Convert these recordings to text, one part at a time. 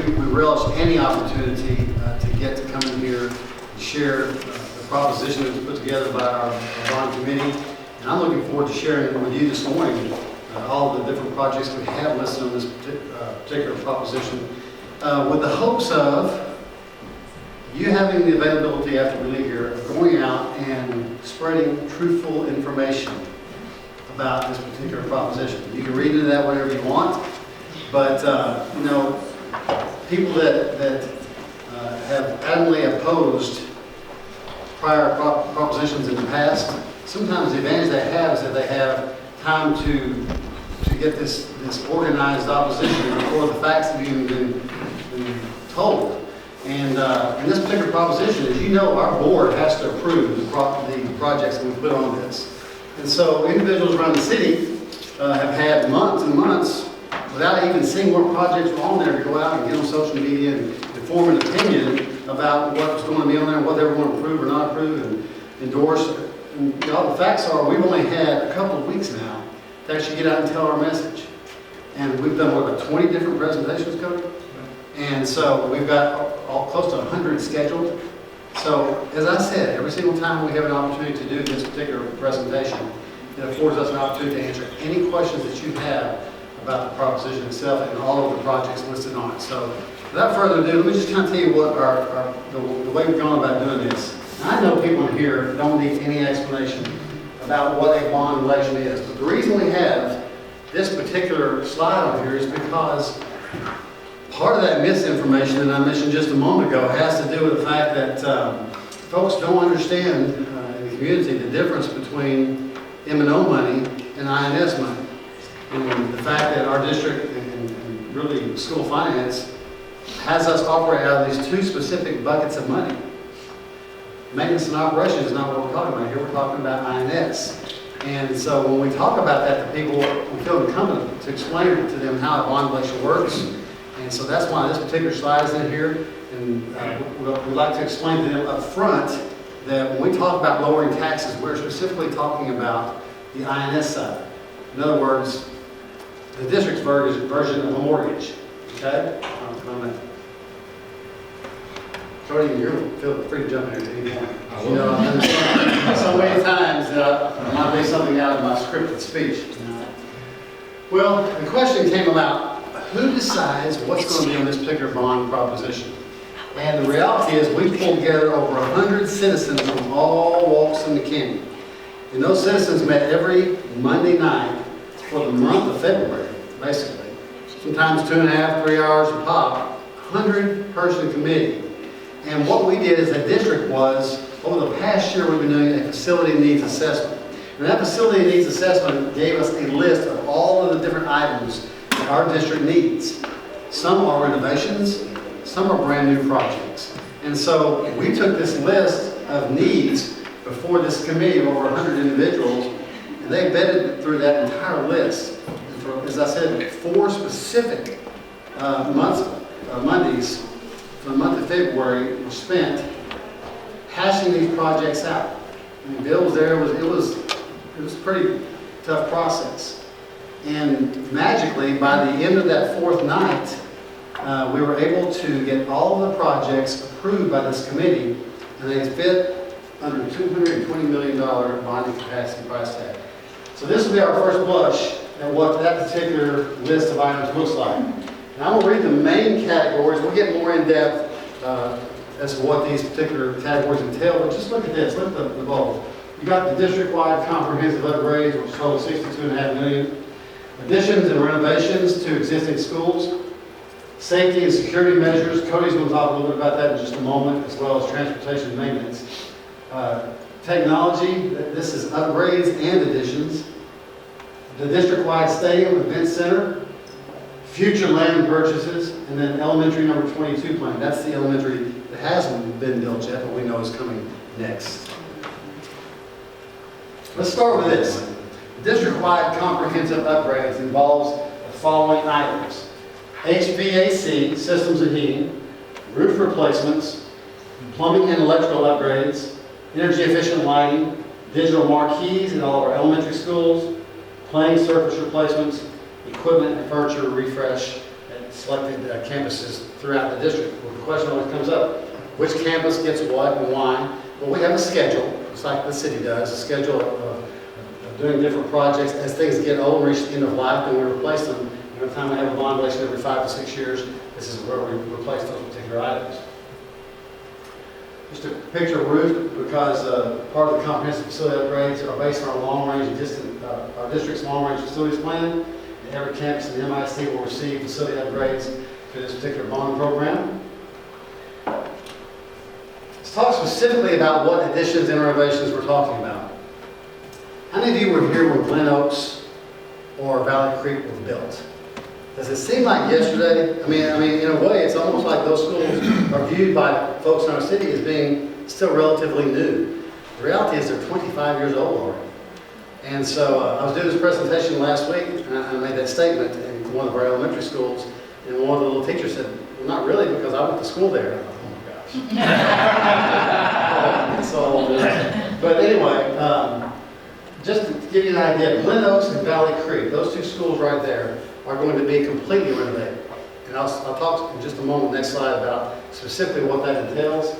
We relish any opportunity to get to come in here and share the proposition that was put together by our bond committee. And I'm looking forward to sharing with you this morning all of the different projects we have listed on this particular proposition with the hopes of you having the availability after we leave here of going out and spreading truthful information about this particular proposition. You can read into that whatever you want, but you know, people that have adamantly opposed prior propositions in the past, sometimes the advantage they have is that they have time to get this organized opposition before the facts have even been told. And in this particular proposition, as you know, our board has to approve the projects that we put on this. And so individuals around the city have had months and months without even seeing what projects were on there to go out and get on social media and form an opinion about what's going to be on there and what they were going to approve or not approve and endorse. And you know, the facts are we've only had a couple of weeks now to actually get out and tell our message. And we've done, what, about 20 different presentations, Cody? And so we've got close to 100 scheduled. So, as I said, every single time we have an opportunity to do this particular presentation, it affords us an opportunity to answer any questions that you have about the proposition itself and all of the projects listed on it. So, without further ado, let me just kind of tell you what the way we've gone about doing this. Now, I know people in here don't need any explanation about what a bond relation is, but the reason we have this particular slide on here is because part of that misinformation that I mentioned just a moment ago has to do with the fact that folks don't understand in the community the difference between M&O money and INS money. And the fact that our district and really school finance has us operate out of these two specific buckets of money. Maintenance and operations is not what we're talking about here. We're talking about INS. And so when we talk about that to people, we feel incumbent to explain to them how a bond relation works. And so that's why this particular slide is in here. And we'd like to explain to them up front that when we talk about lowering taxes, we're specifically talking about the INS side. In other words, the district's version of a mortgage. Okay? Cody, you feel free to jump in here at any point. You know, I've done this so many times that I might leave something out of my scripted speech. Well, the question came about, who decides what's going to be on this particular bond proposition? And the reality is we pulled together over 100 citizens from all walks in the county. And those citizens met every Monday night for the month of February, basically. Sometimes 2.5, 3 hours a pop, 100-person committee. And what we did as a district was, over the past year, we've been doing a facility needs assessment. And that facility needs assessment gave us a list of all of the different items that our district needs. Some are renovations, some are brand new projects. And so we took this list of needs before this committee of over 100 individuals, and they vetted through that entire list. And for, as I said, 4 specific Mondays for the month of February were spent hashing these projects out. I mean, Bill was there. It was a pretty tough process. And magically, by the end of that 4th night, we were able to get all of the projects approved by this committee, and they fit under $220 million bonding capacity price tag. So this will be our first blush at what that particular list of items looks like. And I'm going to read the main categories. We'll get more in depth as to what these particular categories entail, but just look at this. Look at the bold. You got the district-wide comprehensive upgrades, which total $62.5 million. Additions and renovations to existing schools. Safety and security measures. Cody's going to talk a little bit about that in just a moment, as well as transportation maintenance. Technology, this is upgrades and additions. The district-wide stadium event center. Future land purchases, and then elementary number 22 plan. That's the elementary that hasn't been built yet, but we know is coming next. Let's start with this. District-wide comprehensive upgrades involves the following items: HVAC, systems and heating, roof replacements, plumbing and electrical upgrades, energy efficient lighting, digital marquees in all of our elementary schools, playing surface replacements, equipment and furniture refresh at selected campuses throughout the district. Well, the question always comes up, which campus gets what and why? Well, we have a schedule, just like the city does, a schedule of doing different projects. As things get old and reach the end of life, then we replace them. Every time we have a bond election every 5 to 6 years, this is where we replace those particular items. Just a picture of roof, because part of the comprehensive facility upgrades are based on our district's long-range facilities plan. And every campus in the MISD will receive facility upgrades through this particular bond program. Let's talk specifically about what additions and renovations we're talking about. How many of you were here when Glen Oaks or Valley Creek was built? Does it seem like yesterday? I mean, in a way, it's almost like those schools are viewed by folks in our city as being still relatively new. The reality is they're 25 years old already. And so I was doing this presentation last week, and I made that statement in one of our elementary schools, and one of the little teachers said, well, not really, because I went to school there. And I thought, oh my gosh. So, but anyway, just to give you an idea, Glen Oaks and Valley Creek, those two schools right there, are going to be completely renovated. And I'll talk in just a moment, next slide, about specifically what that entails.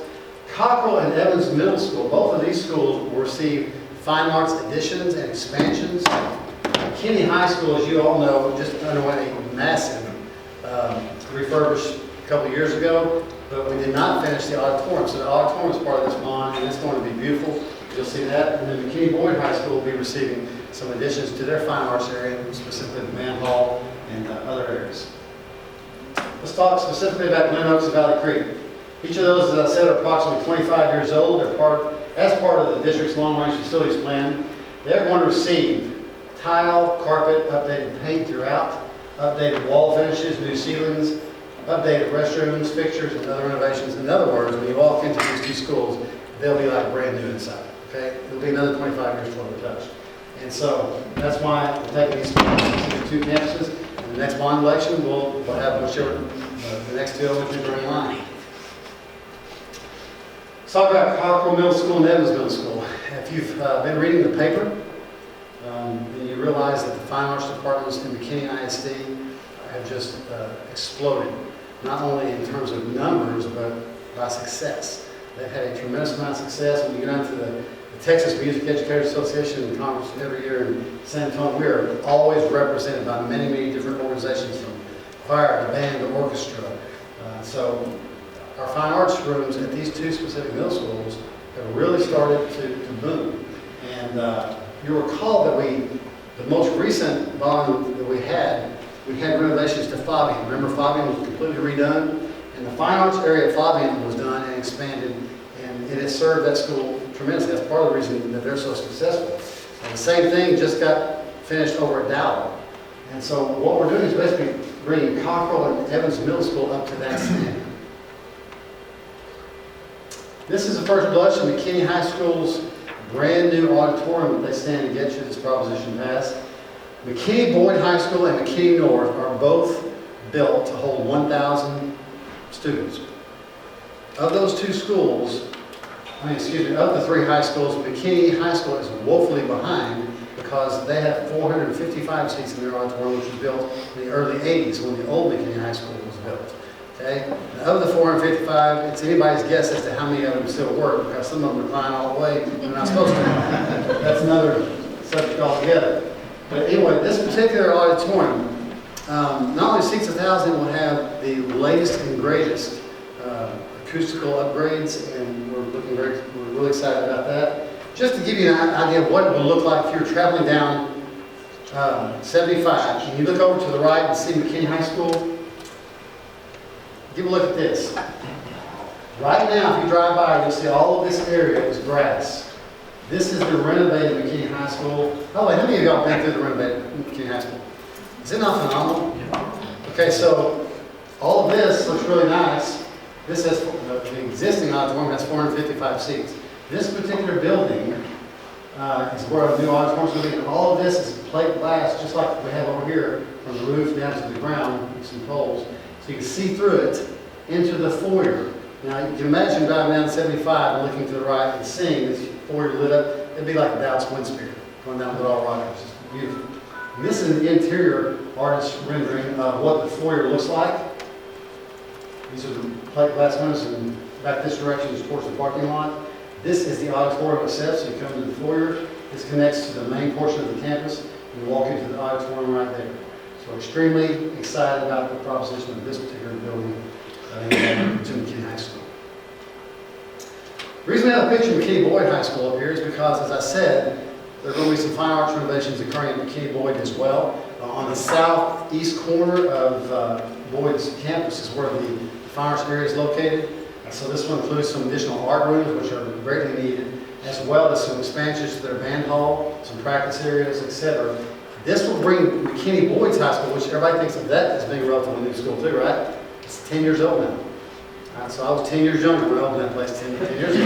Cockrell and Evans Middle School, both of these schools will receive fine arts additions and expansions. McKinney High School, as you all know, just underwent a massive refurbish a couple years ago, but we did not finish the auditorium. So the auditorium is part of this bond, and it's going to be beautiful. You'll see that. And then McKinney Boyd High School will be receiving some additions to their fine arts area, specifically the band hall and other areas. Let's talk specifically about Glen Oaks and Valley Creek. Each of those, as I said, are approximately 25 years old. They're as part of the district's long-range facilities plan. They're going to receive tile, carpet, updated paint throughout, updated wall finishes, new ceilings, updated restrooms, fixtures, and other renovations. In other words, when you walk into these two schools, they'll be like brand new inside. Okay? It'll be another 25 years before they're touched. And so that's why we're taking these to the two campuses. And the next bond election, we'll have whichever the next two elementaries are in line. Let's talk about Cockrell Middle School and Evans Middle School. If you've been reading the paper, then you realize that the fine arts departments in McKinney ISD have just exploded, not only in terms of numbers, but by success. They've had a tremendous amount of success. When you get onto the Texas Music Educators Association conference every year in San Antonio, we are always represented by many, many different organizations, from choir to band to orchestra. So our fine arts rooms at these two specific middle schools have really started to boom. And you'll recall that the most recent bond that we had renovations to Fabian. Remember, Fabian was completely redone, and the fine arts area at Fabian was done and expanded, and it has served that school tremendously. That's part of the reason that they're so successful. And the same thing just got finished over at Dow. And so what we're doing is basically bringing Cockrell and Evans Middle School up to that standard. This is a first blush of McKinney High School's brand new auditorium that they stand to get should this proposition pass. McKinney Boyd High School and McKinney North are both built to hold 1,000 students. Of those two schools, of the three high schools, McKinney High School is woefully behind because they have 455 seats in their auditorium, which was built in the early 80s when the old McKinney High School was built. Okay? Now, of the 455, it's anybody's guess as to how many of them still work, because some of them are flying all the way and they're not supposed to. That's another subject altogether. But anyway, this particular auditorium, not only seats 1,000, it will have the latest and greatest acoustical upgrades, and we're really excited about that. Just to give you an idea of what it will look like if you're traveling down 75, and you look over to the right and see McKinney High School, give a look at this. Right now, if you drive by, you'll see all of this area is grass. This is the renovated McKinney High School. By the way, how many of y'all been through the renovated McKinney High School? Is it not phenomenal? Okay, so all of this looks really nice. This has, the existing auditorium has 455 seats. This particular building is where a new auditorium is going to be. And all of this is plate glass, just like we have over here, from the roof down to the ground with some poles. So you can see through it into the foyer. Now, you can imagine driving down 75 and looking to the right and seeing this foyer lit up. It'd be like a Dallas wind spear going down Little Rock. It's just beautiful. And this is the interior artist rendering of what the foyer looks like. These are the plate glass windows, and back this direction is towards the parking lot. This is the auditorium itself, so you come to the foyer. This connects to the main portion of the campus, and you walk into the auditorium right there. So extremely excited about the proposition of this particular building to McKinney High School. The reason I have a picture of McKinney Boyd High School up here is because, as I said, there are going to be some fine arts renovations occurring at McKinney Boyd as well. On the southeast corner of Boyd's campus is where the fine arts area is located. So this one includes some additional art rooms, which are greatly needed, as well as some expansions to their band hall, some practice areas, etc. This will bring McKinney Boyd's High School, which everybody thinks of that as being a relatively new school too, right? It's 10 years old now. So I was 10 years younger when I opened that place 10 years ago.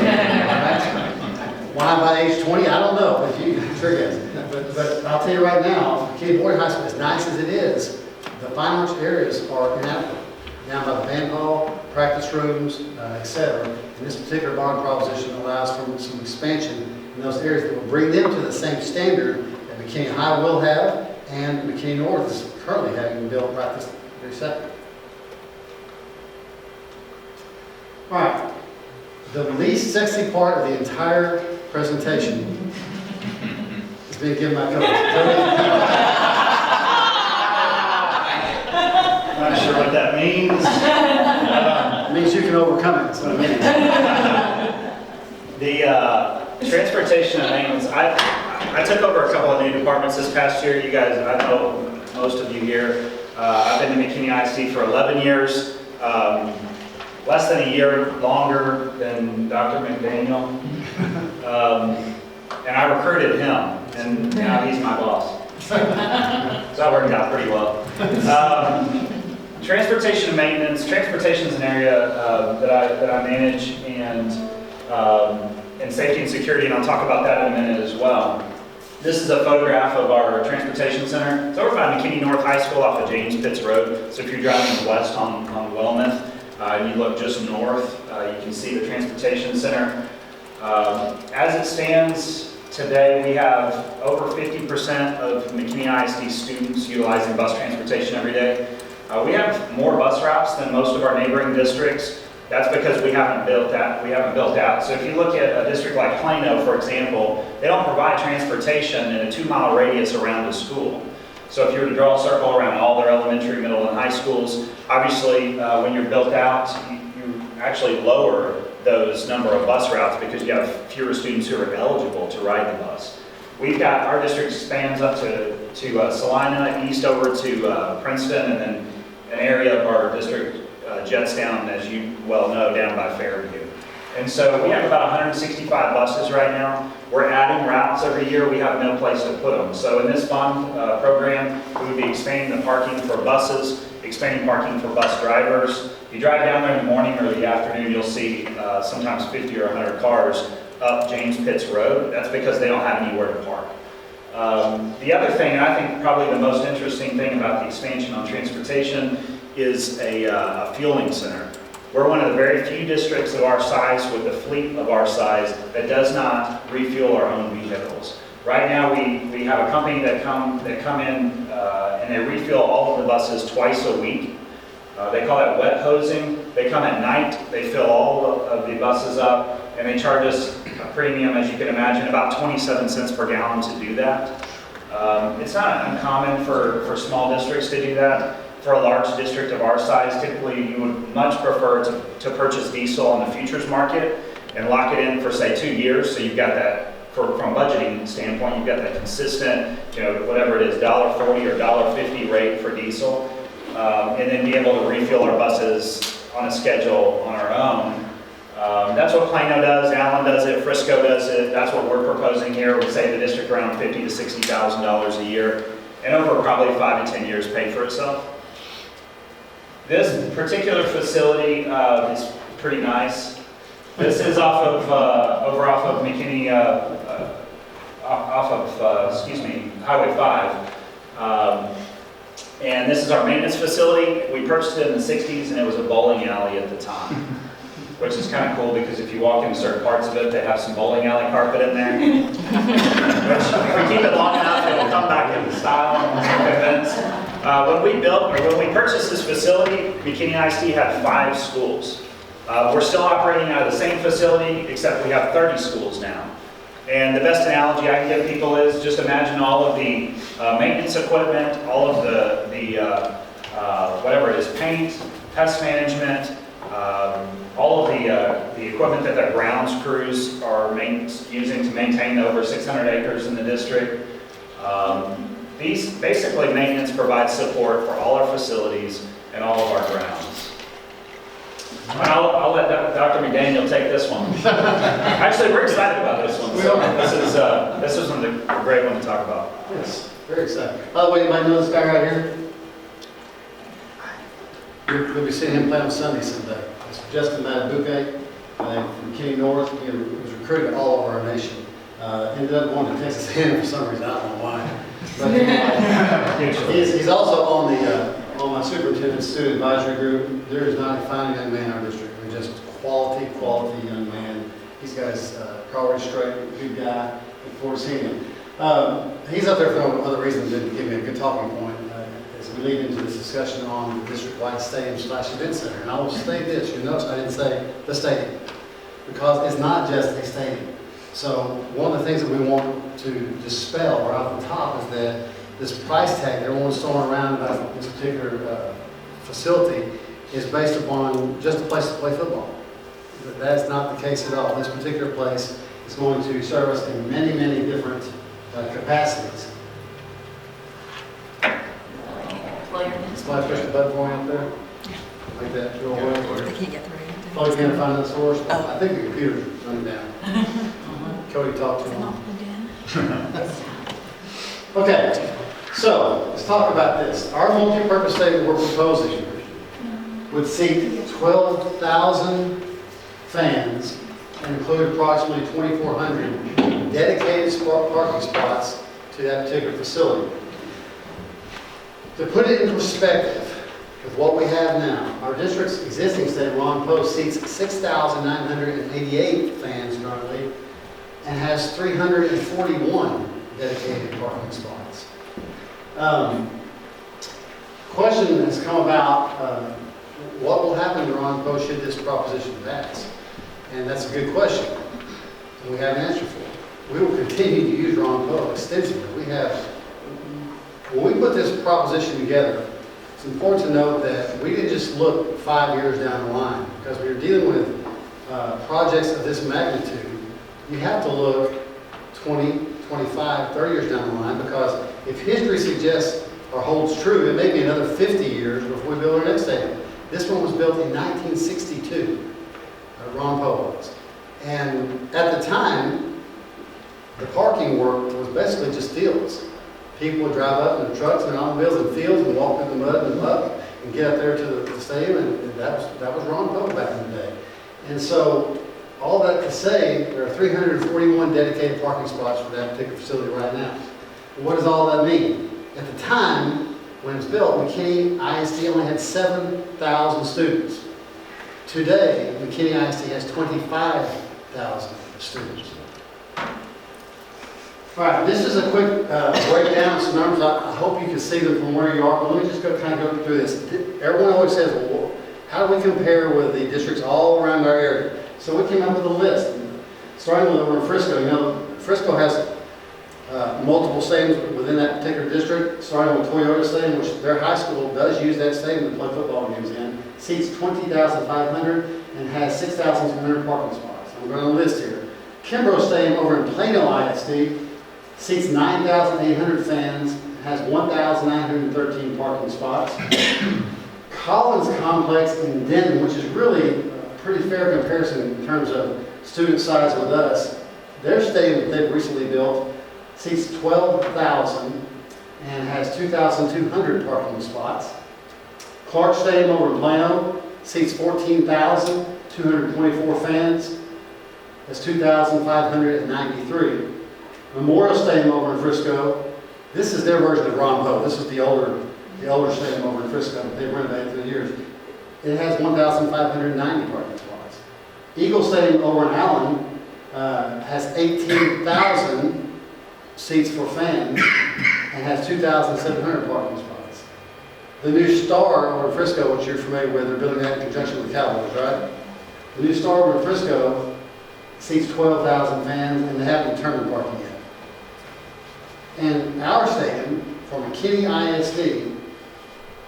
Why by age 20, I don't know, but you sure guess. But I'll tell you right now, McKinney Boyd High School, as nice as it is, the fine arts areas are inadequate. Down by the band hall, practice rooms, etc. And this particular bond proposition allows for some expansion in those areas that will bring them to the same standard that McKinney High will have and McKinney North is currently having built right this very second. All right, the least sexy part of the entire presentation is being given by Cody. Not sure what that means. It means you can overcome it. So The transportation and maintenance, I took over a couple of new departments this past year. You guys, I know most of you here. I've been in McKinney ISD for 11 years. Less than a year longer than Dr. McDaniel. And I recruited him, and now he's my boss. So that worked out pretty well. Transportation and maintenance. Transportation is an area that I manage, and safety and security, and I'll talk about that in a minute as well. This is a photograph of our transportation center. It's over by McKinney North High School off of James Pitts Road. So if you're driving west on Willamette, and you look just north, you can see the transportation center. As it stands today, we have over 50% of McKinney ISD students utilizing bus transportation every day. We have more bus routes than most of our neighboring districts. That's because we haven't built that. We haven't built out. So if you look at a district like Plano, for example, they don't provide transportation in a 2-mile radius around a school. So if you were to draw a circle around all their elementary, middle, and high schools, obviously when you're built out, you actually lower those number of bus routes because you have fewer students who are eligible to ride the bus. We've got, our district spans up to Salina, east over to Princeton, and then an area of our district jets down, as you well know, down by Fairview. And so we have about 165 buses right now. We're adding routes every year. We have no place to put them. So in this bond program, we would be expanding the parking for buses, expanding parking for bus drivers. If you drive down there in the morning or the afternoon, you'll see sometimes 50 or 100 cars up James Pitts Road. That's because they don't have anywhere to park. The other thing, and I think probably the most interesting thing about the expansion on transportation, is a fueling center. We're one of the very few districts of our size with a fleet of our size that does not refuel our own vehicles. Right now we have a company that come in and they refuel all of the buses twice a week. They call that wet hosing. They come at night, they fill all of the buses up, and they charge us a premium, as you can imagine, about 27 cents per gallon to do that. It's not uncommon for small districts to do that. For a large district of our size, typically you would much prefer to purchase diesel on the futures market and lock it in for, say, 2 years. So you've got that, from a budgeting standpoint, you've got that consistent, whatever it is, $1.40 or $1.50 rate for diesel. And then be able to refuel our buses on a schedule on our own. That's what Plano does, Allen does it, Frisco does it. That's what we're proposing here. We save the district around $50,000 to $60,000 a year, and over probably 5 to 10 years pay for itself. This particular facility is pretty nice. This is over off of McKinney, Highway 5. And this is our maintenance facility. We purchased it in the 60s, and it was a bowling alley at the time, which is kind of cool because if you walk into certain parts of it, they have some bowling alley carpet in there. Which, if we keep it long enough, it will come back into style and events. When we purchased this facility, McKinney ISD had 5 schools. We're still operating out of the same facility, except we have 30 schools now. And the best analogy I can give people is just imagine all of the maintenance equipment, all of the whatever it is, paint, pest management, all of the equipment that the grounds crews are using to maintain the over 600 acres in the district. These basically maintenance provides support for all our facilities and all of our grounds. And I'll let Dr. McDaniel take this one. Actually, we're excited about this one. So this is a great one to talk about. Yes, very exciting. By the way, anybody know this guy right here? We'll be seeing him play on Sunday someday. It's Justin Matabuke from Kenny North. He was recruited all over our nation. Ended up going to Texas A&M for some reason. I don't know why. But he's also on my superintendent student advisory group. There is not a fine young man in our district. They're just quality young man. He's got his priorities straight, good guy. Look forward to seeing him. He's up there for no other reason than to give me a good talking point as we lead into this discussion on the district-wide stadium/event center. And I will say this, you notice I didn't say the stadium, because it's not just a stadium. So one of the things that we want to dispel right off the top is that this price tag that everyone's throwing around about this particular facility is based upon just a place to play football. That's not the case at all. This particular place is going to serve us in many, many different capacities. Somebody push the button for me up there? Like that, real well. I can't get through. Oh, you can't find the source? Oh. I think the computer's running down. Cody talked to him. Okay, so let's talk about this. Our multi-purpose stadium we're proposing would seat 12,000 fans and include approximately 2,400 dedicated parking spots to that particular facility. To put it in perspective with what we have now, our district's existing stadium, Ron Post, seats 6,988 fans currently and has 341 dedicated parking spots. Question has come about, what will happen to Ron Post should this proposition pass? And that's a good question, and we have an answer for it. We will continue to use Ron Post extensively. When we put this proposition together, it's important to note that we didn't just look 5 years down the line, because we were dealing with projects of this magnitude. You have to look 20, 25, 30 years down the line, because if history suggests or holds true, it may be another 50 years before we build our next stadium. This one was built in 1962, Ron Poe was. And at the time, the parking work was basically just fields. People would drive up in their trucks and automobiles and fields and walk through the mud and the muck and get up there to the stadium, and that was Ron Poe back in the day. And so, all that to say, there are 341 dedicated parking spots for that particular facility right now. What does all that mean? At the time, when it was built, McKinney ISD only had 7,000 students. Today, McKinney ISD has 25,000 students. All right, this is a quick breakdown of some numbers. I hope you can see them from where you are, but let me just kind of go through this. Everyone always says, well, how do we compare with the districts all around our area? So we came up with a list, starting with over in Frisco. You know, Frisco has multiple stadiums within that particular district, starting with Toyota Stadium, which their high school does use that stadium to play football games in. Seats 20,500 and has 6,200 parking spots. I'm going to list here. Kimbrough Stadium over in Plano ISD seats 9,800 fans, has 1,913 parking spots. Collins Complex in Denton, which is really a pretty fair comparison in terms of student size with us. Their stadium that they've recently built seats 12,000 and has 2,200 parking spots. Clark Stadium over in Plano seats 14,224 fans, has 2,593. Memorial Stadium over in Frisco, this is their version of Ron Poe. This is the older stadium over in Frisco. They've renovated through the years. It has 1,590 parking spots. Eagle Stadium over in Allen has 18,000 seats for fans and has 2,700 parking spots. the new Star over in Frisco, which you're familiar with, they're building that in conjunction with the Cowboys, right? The new Star over in Frisco seats 12,000 fans, and they haven't determined parking yet. And our stadium, for McKinney ISD,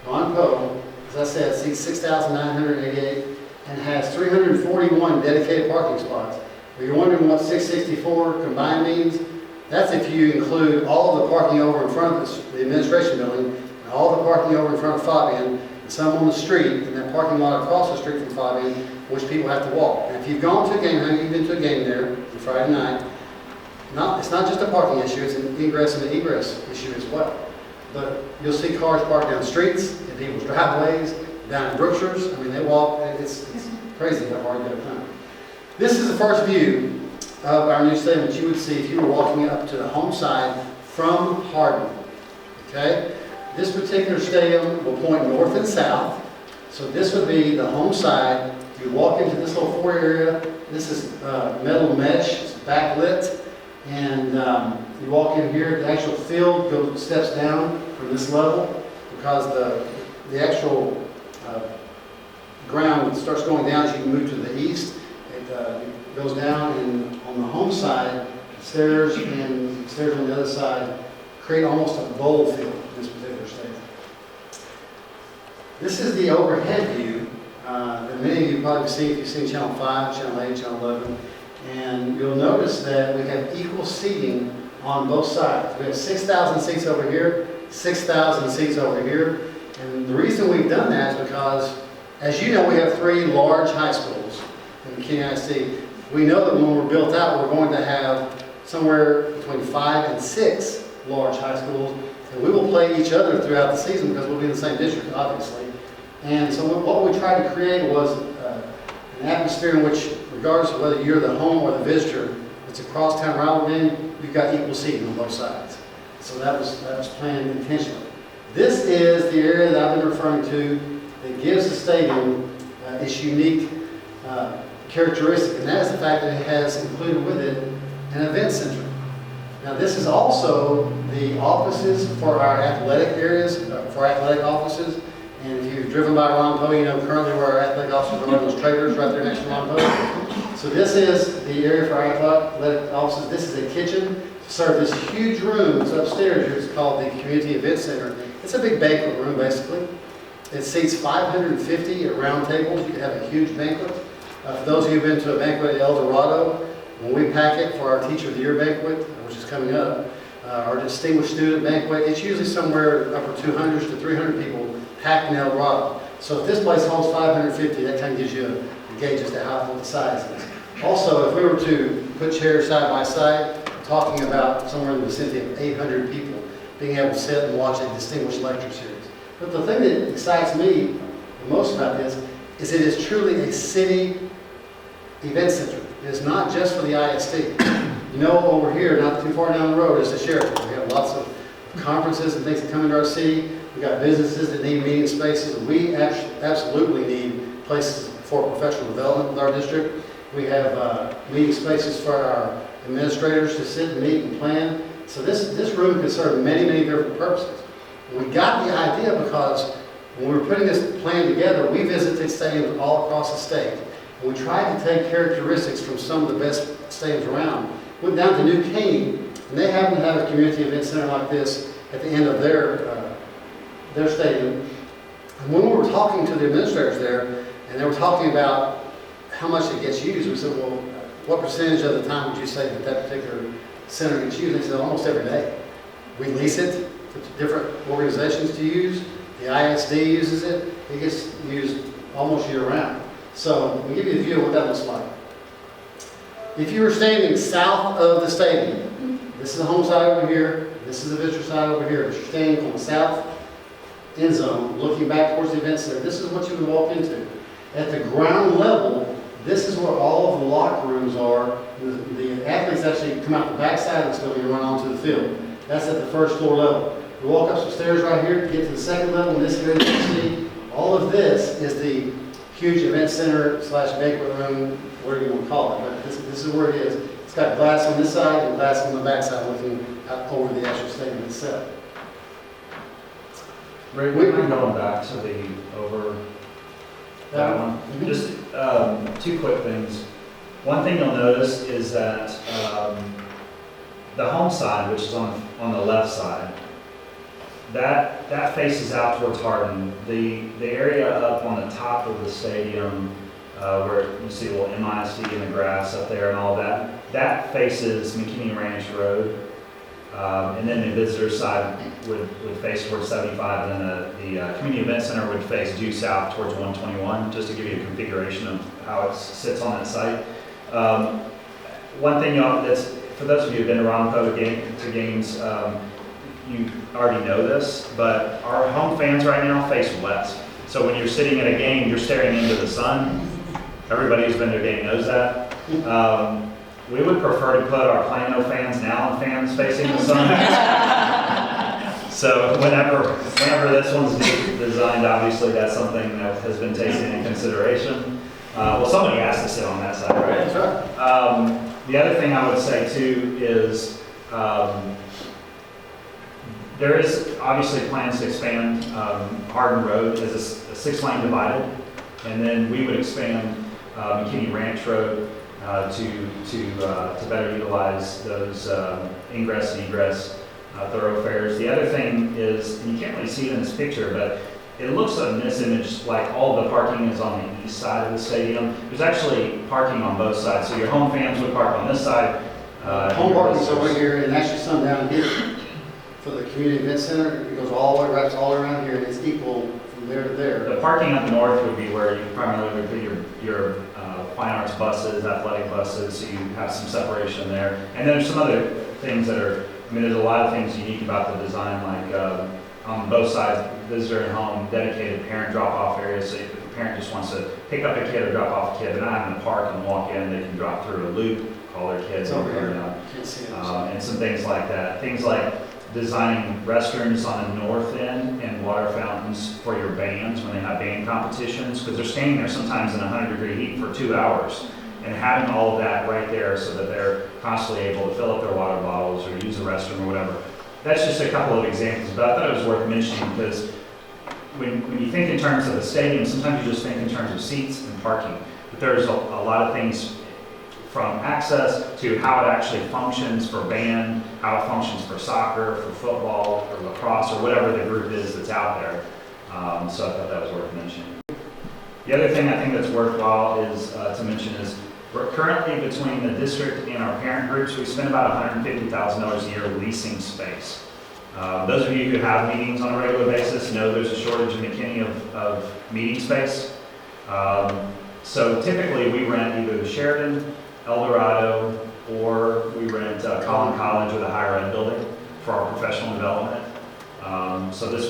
Ron Poe, as I said, seats 6,988 and has 341 dedicated parking spots. If you're wondering what 664 combined means, that's if you include all of the parking over in front of the administration building, and all the parking over in front of Fabian, and some on the street, and that parking lot across the street from Fabian, which people have to walk. And if you've gone to a game, you've been to a game there on Friday night, it's not just a parking issue, it's an ingress and an egress issue as well. But you'll see cars parked down streets, in people's driveways, down in Brookshire's. I mean, they walk, it's crazy how far they've come. This is the first view of our new stadium that you would see if you were walking up to the home side from Hardin. Okay? This particular stadium will point north and south. So this would be the home side. You walk into this little foyer area. This is metal mesh. It's backlit. And you walk in here. The actual field steps down from this level because the actual ground starts going down as you move to the east. It goes down, and on the home side, stairs and stairs on the other side create almost a bowl field in this particular stadium. This is the overhead view that many of you probably see if you've seen Channel 5, Channel 8, Channel 11. And you'll notice that we have equal seating on both sides. We have 6,000 seats over here, 6,000 seats over here. And the reason we've done that is because, as you know, we have 3 large high schools in McKinney ISD. We know that when we're built out, we're going to have somewhere between 5 and 6 large high schools. And we will play each other throughout the season because we'll be in the same district, obviously. And so what we tried to create was an atmosphere in which, regardless of whether you're the home or the visitor, it's a crosstown rivalry game, you've got equal seating on both sides. So that was planned intentionally. This is the area that I've been referring to that gives the stadium its unique characteristic, and that is the fact that it has included with it an event center. Now this is also the offices for our athletic areas, for athletic offices. And if you've driven by Ron Poe, you know currently where our athletic offices are, those trailers right there next to Ron Poe. So this is the area for our athletic offices. This is a kitchen to serve this huge room. It's upstairs here. It's called the Community Event Center. It's a big banquet room, basically. It seats 550 at round tables. You can have a huge banquet. For those of you who've been to a banquet at El Dorado, when we pack it for our Teacher of the Year banquet, which is coming up, our Distinguished Student banquet, it's usually somewhere upper 200s to 300 people packed in El Dorado. So if this place holds 550, that kind of gives you a gauge as to what the size is. Also, if we were to put chairs side by side, we're talking about somewhere in the vicinity of 800 people being able to sit and watch a distinguished lecture series. But the thing that excites me the most about this is it is truly a city event center. It is not just for the ISD. You know, over here, not too far down the road, is the Sheraton. We have lots of conferences and things that come into our city. We've got businesses that need meeting spaces. We absolutely need places for professional development with our district. We have meeting spaces for our administrators to sit and meet and plan. So this room can serve many, many different purposes. We got the idea because when we were putting this plan together, we visited stadiums all across the state. And we tried to take characteristics from some of the best stadiums around. Went down to New Caney, and they happen to have a community event center like this at the end of their stadium. And when we were talking to the administrators there, and they were talking about how much it gets used, we said, well, what percentage of the time would you say that particular center gets used? They said, almost every day. We lease it to different organizations to use. The ISD uses it. It gets used almost year-round. So we'll give you a view of what that looks like. If you were standing south of the stadium, this is the home side over here, this is the visitor side over here. If you're standing on the south end zone, looking back towards the event center, this is what you would walk into. At the ground level, this is where all of the locker rooms are. The athletes actually come out the back side of this building and run onto the field. That's at the first floor level. We walk up some stairs right here to get to the second level, and this area you can see, all of this is the huge event center / banquet room, whatever you want to call it. But this is where it is. It's got glass on this side and glass on the back side looking out over the actual stadium itself. Ray, we mind going back to the over that one? Just two quick things. One thing you'll notice is that the home side, which is on the left side, that faces out towards Hardin. The area up on the top of the stadium, where you see a little MISD in the grass up there and all that faces McKinney Ranch Road. And then the visitor side would face towards 75, and then the community event center would face due south towards 121, just to give you a configuration of how it sits on that site. One thing that's, for those of you who've been around to games, you already know this, but our home fans right now face west. So when you're sitting at a game, you're staring into the sun. Everybody who's been to a game knows that. We would prefer to put our Plano fans and Allen fans facing the sun. So whenever this one's designed, obviously that's something that has been taken into consideration. Well, somebody has to sit on that side, right? That's right. The other thing I would say too is there is obviously plans to expand Hardin Road as a 6-lane divided, and then we would expand McKinney Ranch Road to better utilize those ingress and egress thoroughfares. The other thing is, and you can't really see it in this picture, but it looks in this image like all the parking is on the east side of the stadium. There's actually parking on both sides, so your home fans would park on this side. Home parking's over here, and actually some down here for the community event center. It goes all the way, wraps all around here, and it's equal from there to there. The parking up north would be where you primarily would put your fine arts buses, athletic buses, so you have some separation there. And then there's some other things that are, I mean, there's a lot of things unique about the design, like on both sides, visitor and home, dedicated parent drop-off areas. So if a parent just wants to pick up a kid or drop off a kid, they're not having to park and walk in, they can drop through a loop, call their kids over here. Can't see it. And some things like that. Things like designing restrooms on the north end and water fountains for your bands when they have band competitions, because they're standing there sometimes in 100-degree heat for 2 hours, and having all of that right there so that they're constantly able to fill up their water bottles or use the restroom or whatever. That's just a couple of examples, but I thought it was worth mentioning because when you think in terms of the stadium, sometimes you just think in terms of seats and parking, but there's a lot of things from access to how it actually functions for band, how it functions for soccer, for football, or lacrosse, or whatever the group is that's out there. So I thought that was worth mentioning. The other thing I think that's worthwhile is to mention is we're currently between the district and our parent groups, we spend about $150,000 a year leasing space. Those of you who have meetings on a regular basis know there's a shortage in McKinney of meeting space. So typically we rent either the Sheridan, El Dorado, or we rent Collin College or the higher ed building for our professional development. So this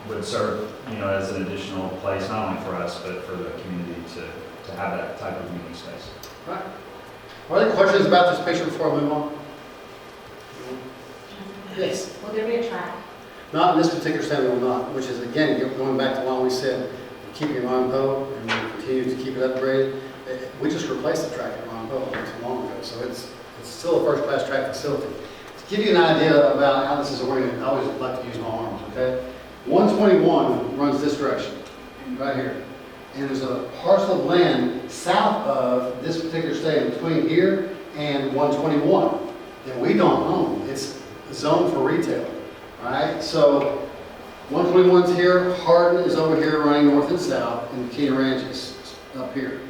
would serve, as an additional place, not only for us, but for the community to have that type of meeting space. Right. Are there questions about this picture before I move on? Yes. Will there be a track? Not in this particular stadium, will not, which is, again, going back to why we said keeping it on Poe and we continue to keep it upgraded. We just replaced the track at Ron Poe not too long ago, so it's still a first-class track facility. To give you an idea about how this is oriented, I always like to use my arms, okay? 121 runs this direction, right here. And there's a parcel of land south of this particular stadium between here and 121 that we don't own. It's zoned for retail, all right? So 121's here, Hardin is over here running north and south, and McKinney Ranch is up here.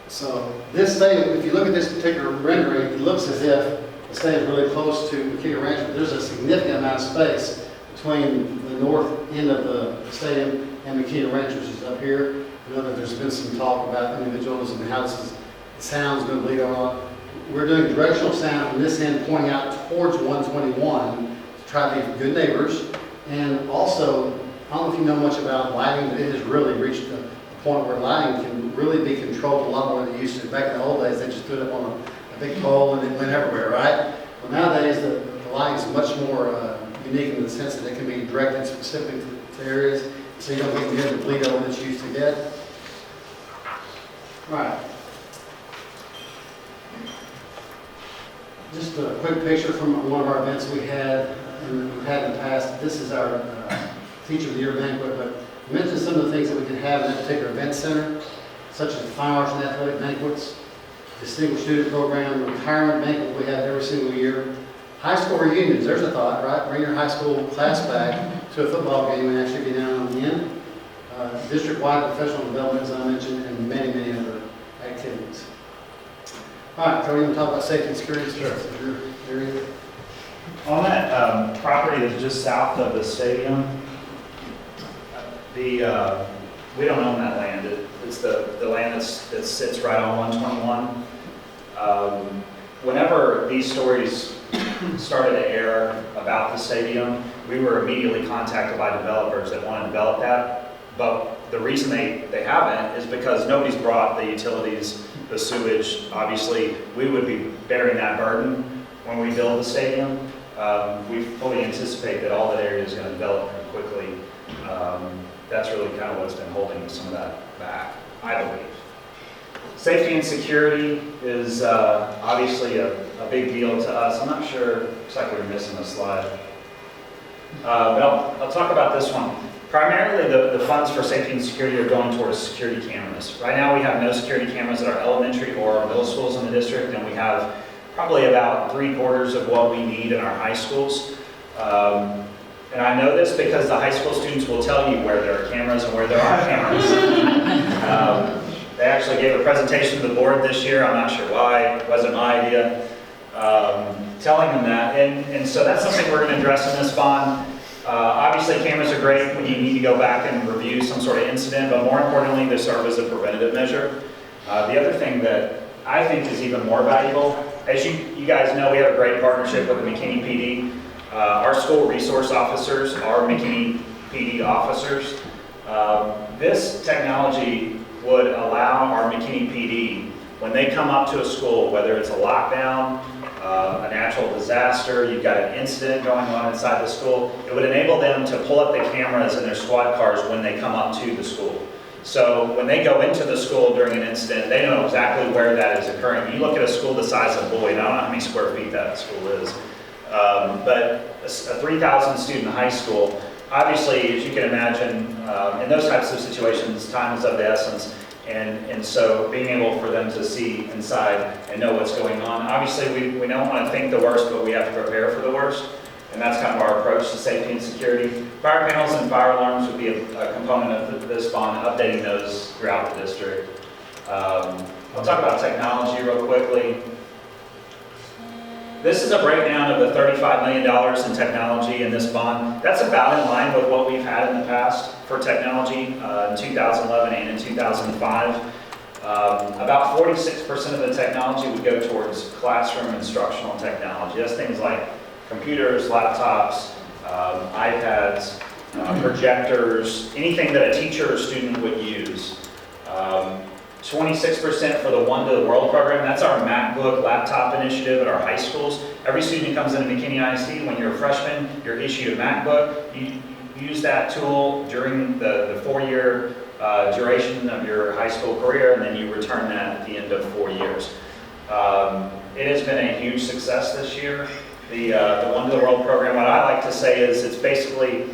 So this stadium, if you look at this particular rendering, it looks as if the stadium is really close to McKinney Ranch, but there's a significant amount of space between the north end of the stadium and McKinney Ranch, which is up here. I know that there's been some talk about individuals and how the sound's going to bleed on. We're doing directional sound from this end pointing out towards 121 to try to be good neighbors. And also, I don't know if you know much about lighting, but it has really reached the point where lighting can really be controlled a lot more than it used to. Back in the old days, they just put it on a big pole and it went everywhere, right? Well, nowadays, the lighting is much more unique in the sense that it can be directed specifically to areas, so you don't get the bleed over that you used to get. Right. Just a quick picture from one of our events we had in the past. This is our Teacher of the Year banquet, but I mentioned some of the things that we can have in that particular event center, such as the fine arts and athletic banquets, distinguished student program, retirement banquet we have every single year, high school reunions. There's a thought, right? Bring your high school class back to a football game and actually get down on the end. District-wide professional development, as I mentioned, and many, many other activities. All right, Cody, you want to talk about safety and security? Sure. Your area? On that property that's just south of the stadium, we don't own that land. It's the land that sits right on 121. Whenever these stories started to air about the stadium, we were immediately contacted by developers that want to develop that. But the reason they haven't is because nobody's brought the utilities, the sewage. Obviously, we would be bearing that burden when we build the stadium. We fully anticipate that all that area is going to develop pretty quickly. That's really kind of what's been holding some of that back, I believe. Safety and security is obviously a big deal to us. I'm not sure, looks like we're missing a slide. But I'll talk about this one. Primarily, the funds for safety and security are going towards security cameras. Right now, we have no security cameras at our elementary or middle schools in the district, and we have probably about 3/4 of what we need in our high schools. And I know this because the high school students will tell you where there are cameras and where there aren't cameras. They actually gave a presentation to the board this year. I'm not sure why. It wasn't my idea. Telling them that. And so that's something we're going to address in this bond. Obviously, cameras are great when you need to go back and review some sort of incident, but more importantly, they serve as a preventative measure. The other thing that I think is even more valuable, as you guys know, we have a great partnership with the McKinney PD. Our school resource officers are McKinney PD officers. This technology would allow our McKinney PD, when they come up to a school, whether it's a lockdown, a natural disaster, you've got an incident going on inside the school, it would enable them to pull up the cameras in their squad cars when they come up to the school. So when they go into the school during an incident, they know exactly where that is occurring. You look at a school the size of Boyd, I don't know how many square feet that school is, but a 3,000 student high school, obviously, as you can imagine, in those types of situations, time is of the essence. And so being able for them to see inside and know what's going on. Obviously, we don't want to think the worst, but we have to prepare for the worst. And that's kind of our approach to safety and security. Fire panels and fire alarms would be a component of this bond, updating those throughout the district. I'll talk about technology real quickly. This is a breakdown of the $35 million in technology in this bond. That's about in line with what we've had in the past for technology in 2011 and in 2005. About 46% of the technology would go towards classroom instructional technology. That's things like computers, laptops, iPads, projectors, anything that a teacher or student would use. 26% for the One to the World program. That's our MacBook laptop initiative at our high schools. Every student who comes into McKinney ISD, when you're a freshman, you're issued a MacBook. You use that tool during the 4-year duration of your high school career, and then you return that at the end of 4 years. It has been a huge success this year. The One to the World program, what I like to say is it's basically,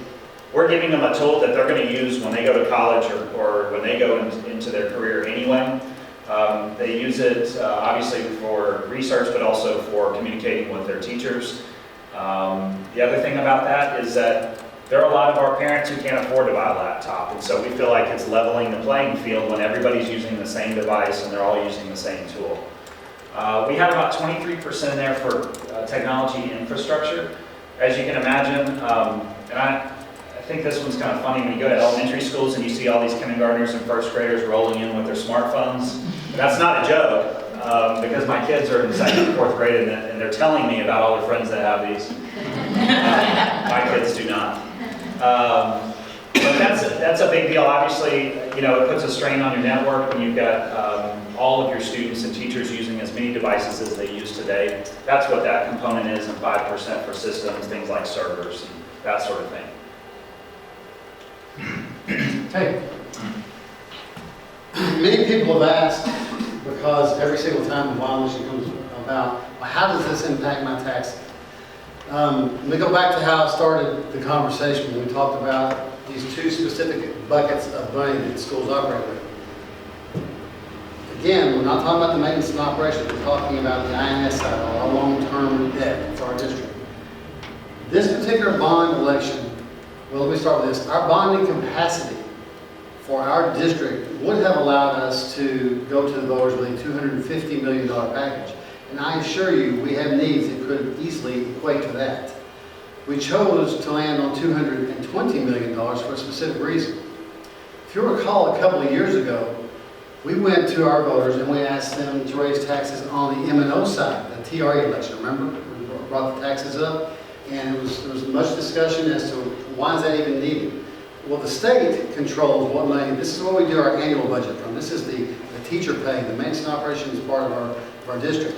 we're giving them a tool that they're going to use when they go to college or when they go into their career anyway. They use it obviously for research, but also for communicating with their teachers. The other thing about that is that there are a lot of our parents who can't afford to buy a laptop, and so we feel like it's leveling the playing field when everybody's using the same device and they're all using the same tool. We have about 23% in there for technology infrastructure. As you can imagine, and I think this one's kind of funny when you go to elementary schools and you see all these kindergartners and first graders rolling in with their smartphones. And that's not a joke, because my kids are in 2nd and 4th grade and they're telling me about all their friends that have these. My kids do not. But that's a big deal. Obviously, you know, it puts a strain on your network when you've got all of your students and teachers using as many devices as they use today. That's what that component is, and 5% for systems, things like servers, and that sort of thing. Hey, many people have asked, because every single time a violation comes about, well, how does this impact my taxes? Let me go back to how I started the conversation when we talked about these two specific buckets of money that schools operate with. Again, we're not talking about the maintenance and operations, we're talking about the INS side, our long-term debt for our district. This particular bond election, well, let me start with this. Our bonding capacity for our district would have allowed us to go to the voters with a $250 million package. And I assure you, we have needs that could easily equate to that. We chose to land on $220 million for a specific reason. If you recall, a couple of years ago, we went to our voters and we asked them to raise taxes on the M&O side, the TRE election. Remember, we brought the taxes up, and there was much discussion as to why is that even needed. Well, the state controls what money. This is what we do our annual budget from. This is the teacher pay, the maintenance and operations part of our district.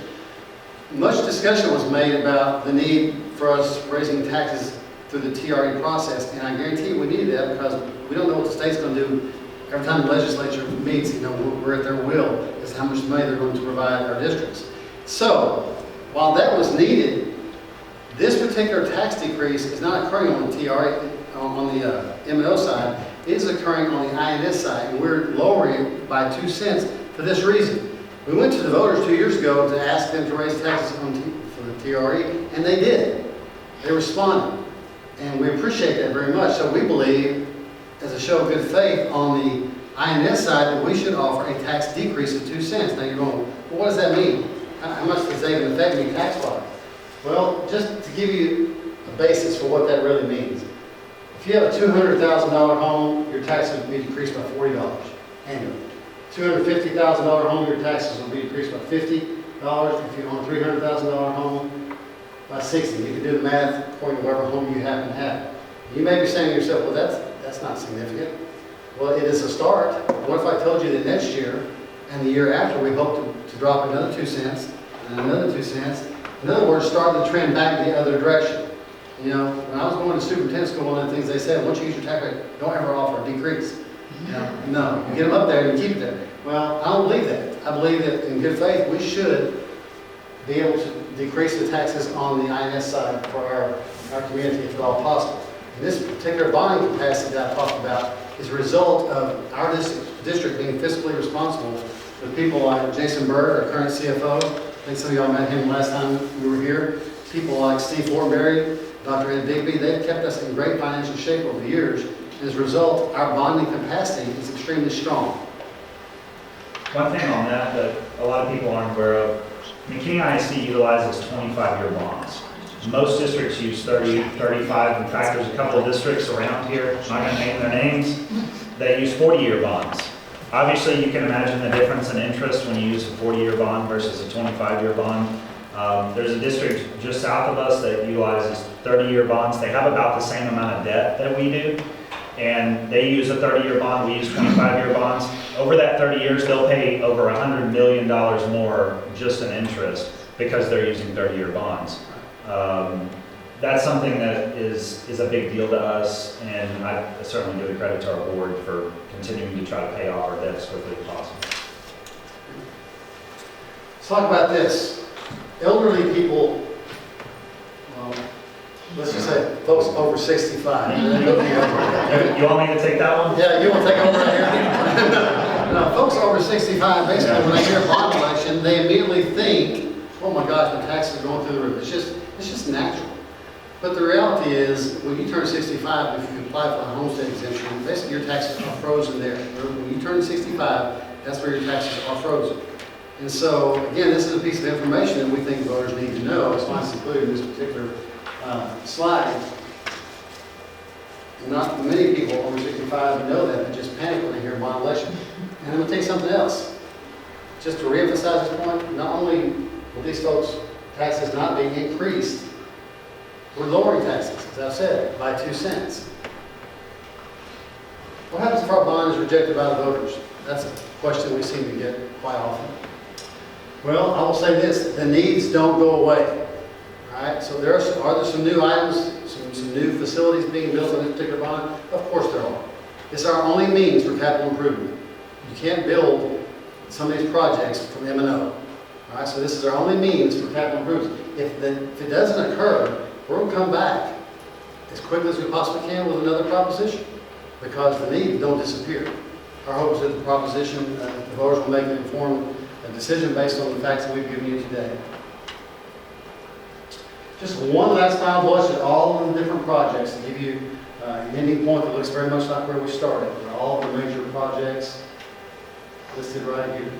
Much discussion was made about the need for us raising taxes through the TRE process, and I guarantee you we needed that because we don't know what the state's going to do. Every time the legislature meets, we're at their will as to how much money they're going to provide our districts. So, while that was needed, this particular tax decrease is not occurring on the TRE, on the M&O side. It is occurring on the INS side, and we're lowering it by 2 cents for this reason. We went to the voters 2 years ago to ask them to raise taxes for the TRE, and they did. They responded, and we appreciate that very much. So we believe, as a show of good faith on the INS side, that we should offer a tax decrease of 2 cents. Now you're going, well, what does that mean? How much does that even affect me tax-wise? Well, just to give you a basis for what that really means. If you have a $200,000 home, your taxes will be decreased by $40 annually. $250,000 home, your taxes will be decreased by $50. If you own a $300,000 home, by $60. You can do the math according to whatever home you happen to have. You may be saying to yourself, well, that's not significant. Well, it is a start. What if I told you that next year and the year after we hope to drop another 2 cents and another 2 cents? In other words, start the trend back the other direction. When I was going to superintendent school, one of the things they said, once you use your tax rate, don't ever offer a decrease. No, you get them up there and you keep it there. Well, I don't believe that. I believe that in good faith, we should be able to decrease the taxes on the INS side for our community if at all possible. And this particular bonding capacity that I talked about is a result of our district being fiscally responsible with people like Jason Bird, our current CFO. I think some of y'all met him last time we were here. People like Steve Fortenberry, Dr. Ed Digby, they've kept us in great financial shape over the years. As a result, our bonding capacity is extremely strong. One thing on that a lot of people aren't aware of, McKinney ISD utilizes 25-year bonds. Most districts use 30, 35. In fact, there's a couple of districts around here, I'm not going to name their names, that use 40-year bonds. Obviously, you can imagine the difference in interest when you use a 40-year bond versus a 25-year bond. There's a district just south of us that utilizes 30-year bonds. They have about the same amount of debt that we do, and they use a 30-year bond. We use 25-year bonds. Over that 30 years, they'll pay over $100 million more just in interest because they're using 30-year bonds. That's something that is a big deal to us, and I certainly give the credit to our board for continuing to try to pay off our debt as quickly as possible. Let's talk about this. Elderly people, let's just say folks over 65. You want me to take that one? Yeah, you want to take over right here? No, folks over 65, basically, when they hear bond election, they immediately think, oh my gosh, the taxes are going through the roof. It's just natural. But the reality is, when you turn 65, if you apply for a homestead exemption, basically your taxes are frozen there. When you turn 65, that's where your taxes are frozen. And so, again, this is a piece of information that we think voters need to know. That's why it's included in this particular slide. Not many people over 65 know that, they just panic when they hear bond election. And I'm going to tell you something else. Just to reemphasize this point, not only will these folks' taxes not be increased, we're lowering taxes, as I've said, by 2 cents. What happens if our bond is rejected by the voters? That's a question we seem to get quite often. Well, I will say this, the needs don't go away. All right, so are there some new items, some new facilities being built on this particular bond? Of course there are. It's our only means for capital improvement. You can't build some of these projects from M&O. All right, so this is our only means for capital improvement. If it doesn't occur, we're going to come back as quickly as we possibly can with another proposition, because the needs don't disappear. Our hope is that the proposition, the voters will make an informed decision based on the facts that we've given you today. Just one last final blush at all of the different projects to give you an ending point that looks very much like where we started. All of the major projects listed right here.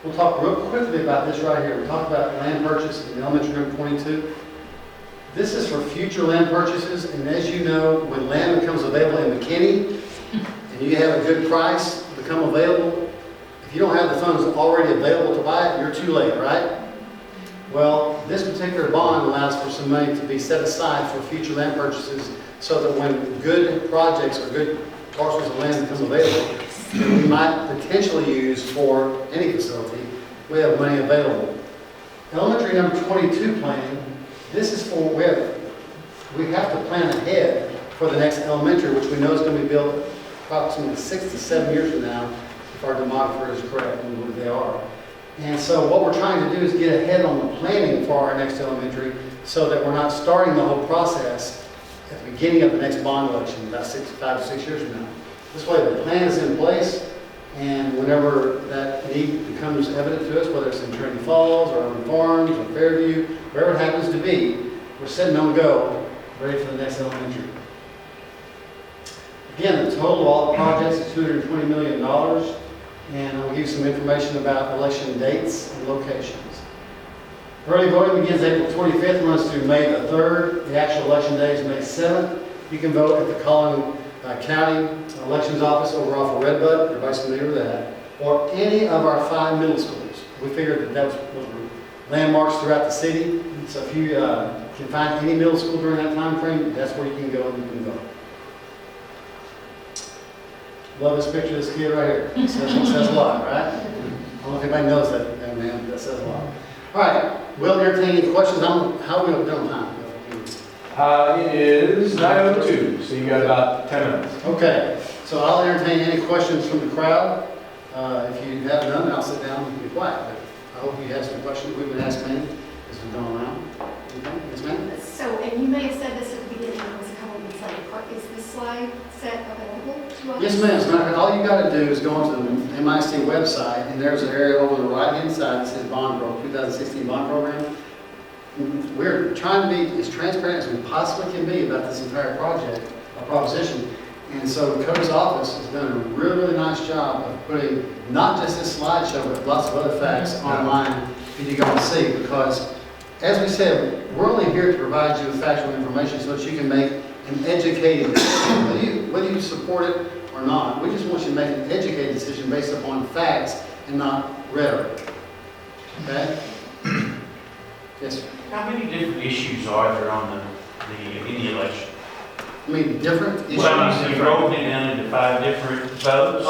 We'll talk real quickly about this right here. We'll talk about land purchase in elementary room 22. This is for future land purchases, and as you know, when land becomes available in McKinney, and you have a good price become available, if you don't have the funds already available to buy it, you're too late, right? Well, this particular bond allows for some money to be set aside for future land purchases, so that when good projects or good parcels of land become available, that we might potentially use for any facility, we have money available. Elementary number 22 plan, this is for, we have to plan ahead for the next elementary, which we know is going to be built approximately 6 to 7 years from now, if our demographer is correct, and we believe they are. And so what we're trying to do is get ahead on the planning for our next elementary, so that we're not starting the whole process at the beginning of the next bond election, about 5 to 6 years from now. This way the plan is in place, and whenever that need becomes evident to us, whether it's in Trinity Falls or on Farms or Fairview, wherever it happens to be, we're sitting on go, ready for the next elementary. Again, the total of all the projects is $220 million, and I'll give you some information about election dates and locations. Early voting begins April 25th, runs through May the 3rd. The actual election day is May 7th. You can vote at the Collin County Elections Office over off of Redbud, everybody's familiar with that, or any of our 5 middle schools. We figured that those were landmarks throughout the city, so if you can find any middle school during that time frame, that's where you can go and you can vote. Love this picture of this kid right here. It says a lot, right? I don't know if anybody knows that, man, that says a lot. All right, we'll entertain any questions. How are we going to do on time? It is 9:02, so you got about 10 minutes. Okay, so I'll entertain any questions from the crowd. If you have none, I'll sit down and be quiet. But I hope you have some questions. We've been asked many as we've gone around. Okay, yes, ma'am? So, and you may have said this at the beginning, it was a couple minutes late. Is this slide set available to us? Yes, ma'am. All you got to do is go onto the MISD website, and there's an area over the right-hand side that says Bond Program, 2016 Bond Program. We're trying to be as transparent as we possibly can be about this entire project, a proposition. And so Cody's office has done a really, really nice job of putting not just this slideshow, but lots of other facts online for you to go and see. Because, as we said, we're only here to provide you with factual information so that you can make an educated decision. Whether you support it or not, we just want you to make an educated decision based upon facts and not rhetoric. Okay? Yes, sir. How many different issues are there on the election? I mean, different issues. Well, you broke it down into 5 different votes?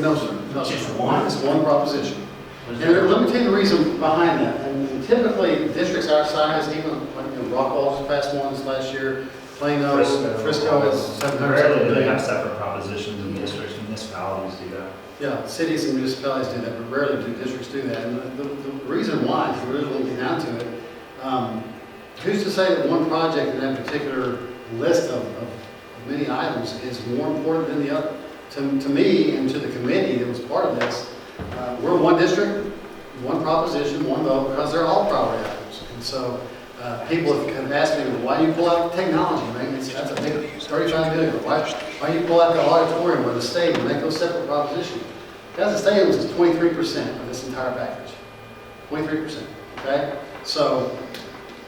No, sir. No, sir. Just one? It's one proposition. And let me tell you the reason behind that. And typically, districts our size, even like Rockwall just passed one this last year, Plano, Frisco is 700. Rarely do they have separate propositions in districts. Municipalities do that. Yeah, cities and municipalities do that, but rarely do districts do that. And the reason why, if you really get down to it, who's to say that one project in that particular list of many items is more important than the other? To me and to the committee that was part of this, we're one district, one proposition, one vote, because they're all priority items. And so people have asked me, well, why do you pull out technology? Man, that's a big 35 million. Why do you pull out the auditorium or the stadium, make those separate propositions? Because the stadium is 23% of this entire package. 23%, okay? So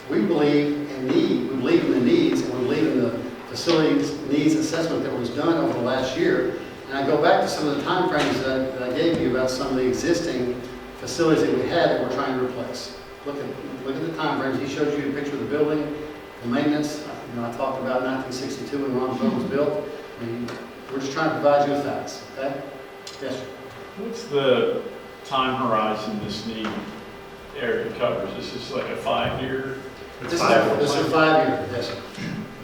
we believe in need, we believe in the needs, and we believe in the facilities needs assessment that was done over the last year. And I go back to some of the time frames that I gave you about some of the existing facilities that we had that we're trying to replace. Look at the time frames. He showed you a picture of the building, the maintenance. I talked about 1962 when Ron's Road was built. I mean, we're just trying to provide you with facts, okay? Yes, sir. What's the time horizon this need area covers? This is like a 5-year? This is a 5-year, yes, sir.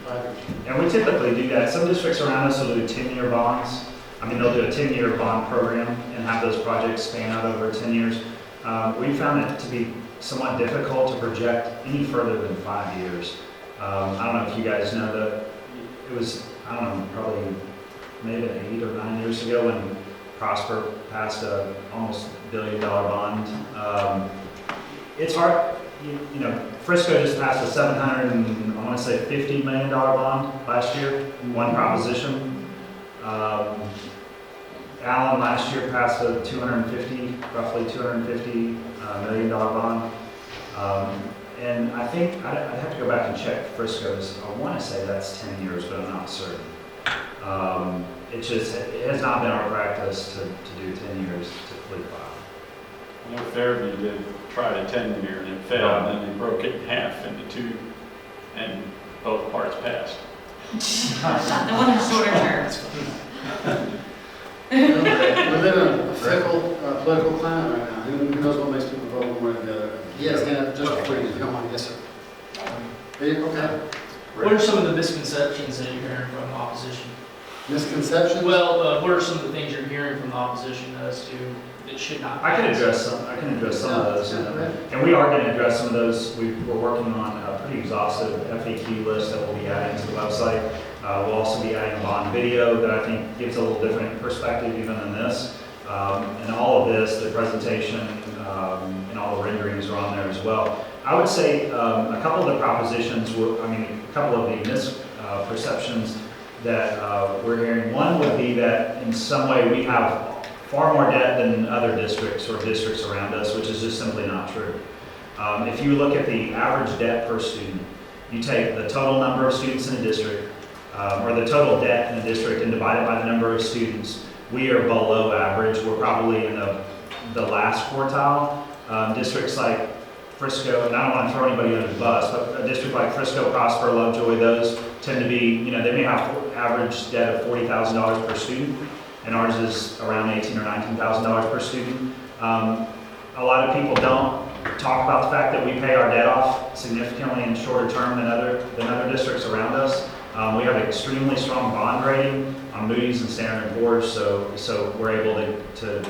5 years. And we typically do that. Some districts around us will do 10-year bonds. I mean, they'll do a 10-year bond program and have those projects span out over 10 years. we found it to be somewhat difficult to project any further than 5 years. I don't know if you guys know that it was, I don't know, probably maybe 8 or 9 years ago when Prosper passed a almost $1 billion bond. It's hard, you know, Frisco just passed a $750 million bond last year, one proposition. Allen last year passed a roughly $250 million bond. And I think, I'd have to go back and check Frisco's, I want to say that's 10 years, but I'm not certain. It has not been our practice to do 10 years to fleet file. I know Fairview did try to 10-year and it failed, and then they broke it in half into two, and both parts passed. The one with shorter terms. We're living in a fickle political climate right now. Who knows what makes people vote one way or the other? Yes, Hannah, just please, come on, yes, sir. Okay. What are some of the misconceptions that you're hearing from the opposition? Misconceptions? Well, what are some of the things you're hearing from the opposition as to it should not? I can address some of those, and we are going to address some of those. We're working on a pretty exhaustive FAQ list that we'll be adding to the website. We'll also be adding a bond video that I think gives a little different perspective even than this. And all of this, the presentation and all the renderings are on there as well. I would say a couple of the propositions, a couple of the misperceptions that we're hearing. One would be that in some way we have far more debt than other districts or districts around us, which is just simply not true. If you look at the average debt per student, you take the total number of students in a district, or the total debt in a district and divide it by the number of students, we are below average. We're probably in the last quartile. Districts like Frisco, and I don't want to throw anybody under the bus, but a district like Frisco, Prosper, Lovejoy, those tend to be, they may have average debt of $40,000 per student, and ours is around $18,000 or $19,000 per student. A lot of people don't talk about the fact that we pay our debt off significantly in shorter term than other districts around us. We have an extremely strong bond rating on Moody's and Standard & Poor's, so we're able to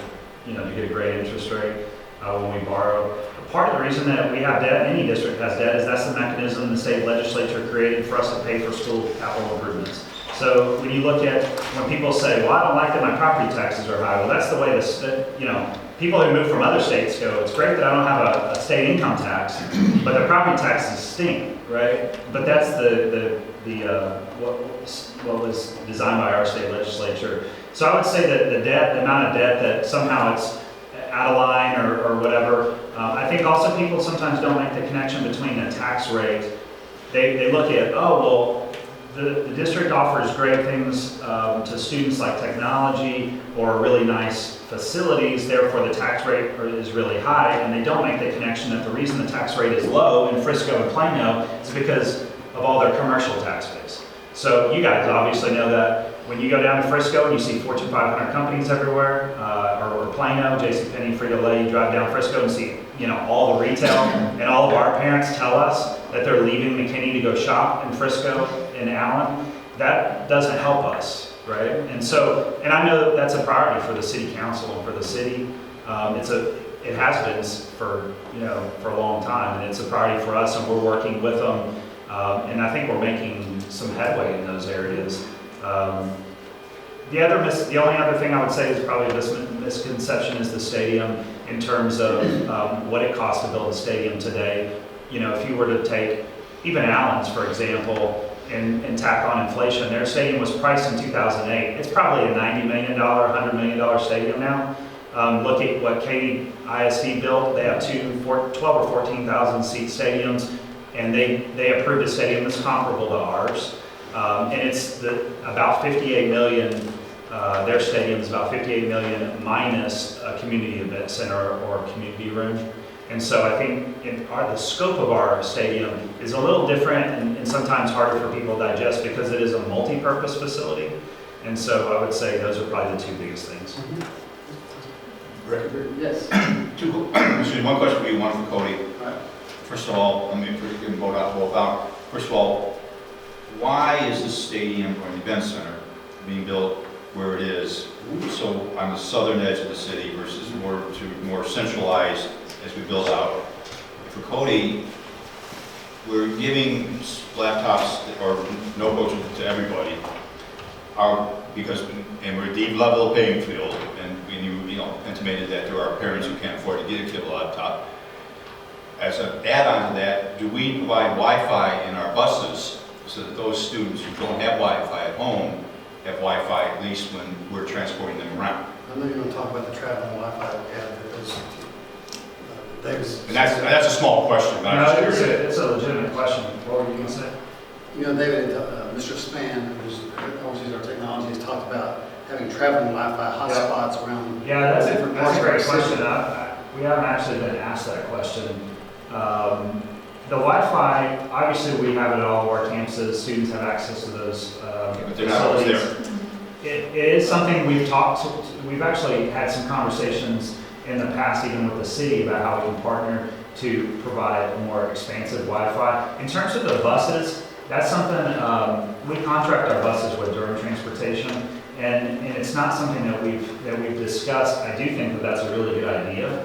get a great interest rate when we borrow. Part of the reason that we have debt, any district has debt, is that's the mechanism the state legislature created for us to pay for school capital improvements. So when you look at, when people say, well, I don't like that my property taxes are high, well, that's the way people who move from other states go, it's great that I don't have a state income tax, but the property taxes stink, right? But that's what was designed by our state legislature. So I would say that the amount of debt that somehow it's out of line or whatever. I think also people sometimes don't make the connection between a tax rate. They look at, the district offers great things to students like technology or really nice facilities, therefore the tax rate is really high, and they don't make the connection that the reason the tax rate is low in Frisco and Plano is because of all their commercial tax base. So you guys obviously know that when you go down to Frisco and you see Fortune 500 companies everywhere, or Plano, JCPenney, Frito-Lay, you drive down Frisco and see, all the retail, and all of our parents tell us that they're leaving McKinney to go shop in Frisco and Allen. That doesn't help us, right? And I know that's a priority for the city council and for the city. It has been for a long time, and it's a priority for us, and we're working with them. And I think we're making some headway in those areas. The only other thing I would say is probably this misconception is the stadium in terms of what it costs to build a stadium today. If you were to take even Allen's, for example, and tack on inflation, their stadium was priced in 2008. It's probably a $90 million, $100 million stadium now. Look at what Cody ISD built. They have 12 or 14,000 seat stadiums, and they approved a stadium that's comparable to ours. And it's about 58 million, their stadium is about 58 million minus a community event center or community room. And so I think the scope of our stadium is a little different and sometimes harder for people to digest because it is a multi-purpose facility. And so I would say those are probably the two biggest things. Yes. One question for you, one for Cody. Right. First of all, let me vote out. First of all, why is this stadium or an event center being built where it is, so on the southern edge of the city versus more centralized as we build out. For Cody, we're giving laptops or notebooks to everybody, and we're deep level playing field, and you know, intimated that there are parents who can't afford to get a kid a laptop. As an add-on to that, do we provide Wi-Fi in our buses so that those students who don't have Wi-Fi at home have Wi-Fi at least when we're transporting them around? I know you're going to talk about the traveling Wi-Fi that we have. Davis. And that's a small question, but I'm just curious. It's a legitimate question. What were you going to say? You know, David, Mr. Span, who's oversees our technology, has talked about having traveling Wi-Fi hotspots around. Yeah, that's different a great parts of the question. city. We haven't actually been asked that question. The Wi-Fi, obviously we have it at all of our campuses. Students have access to those But they're not always facilities. there. It is something we've we've actually had some conversations in the past, even with the city, about how we can partner to provide a more expansive Wi-Fi. In terms of the buses, that's something we contract our buses with during transportation, and it's not something that we've discussed. I do think that that's a really good idea,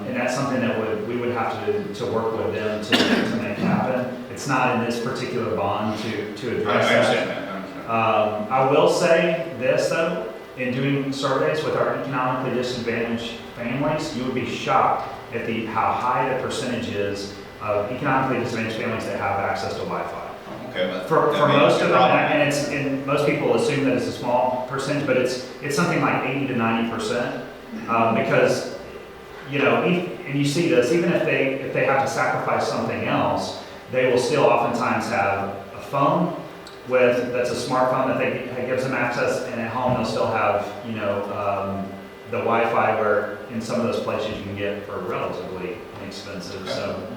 and that's something that we would have to work with them to make happen. It's not in this particular bond to address I understand that. that. I understand. I will say this though, in doing surveys with our economically disadvantaged families, you would be shocked at how high the percentage is of economically disadvantaged families that have access to Wi-Fi. Okay, but For that may most be of a them, problem. and most people assume that it's a small percentage, but it's something like 80 to 90%, because, you know, and you see this, even if they have to sacrifice something else, they will still oftentimes have a phone that's a smartphone that gives them access, and at home they'll still have, you know, the Wi-Fi where in some of those places you can get for relatively inexpensive. So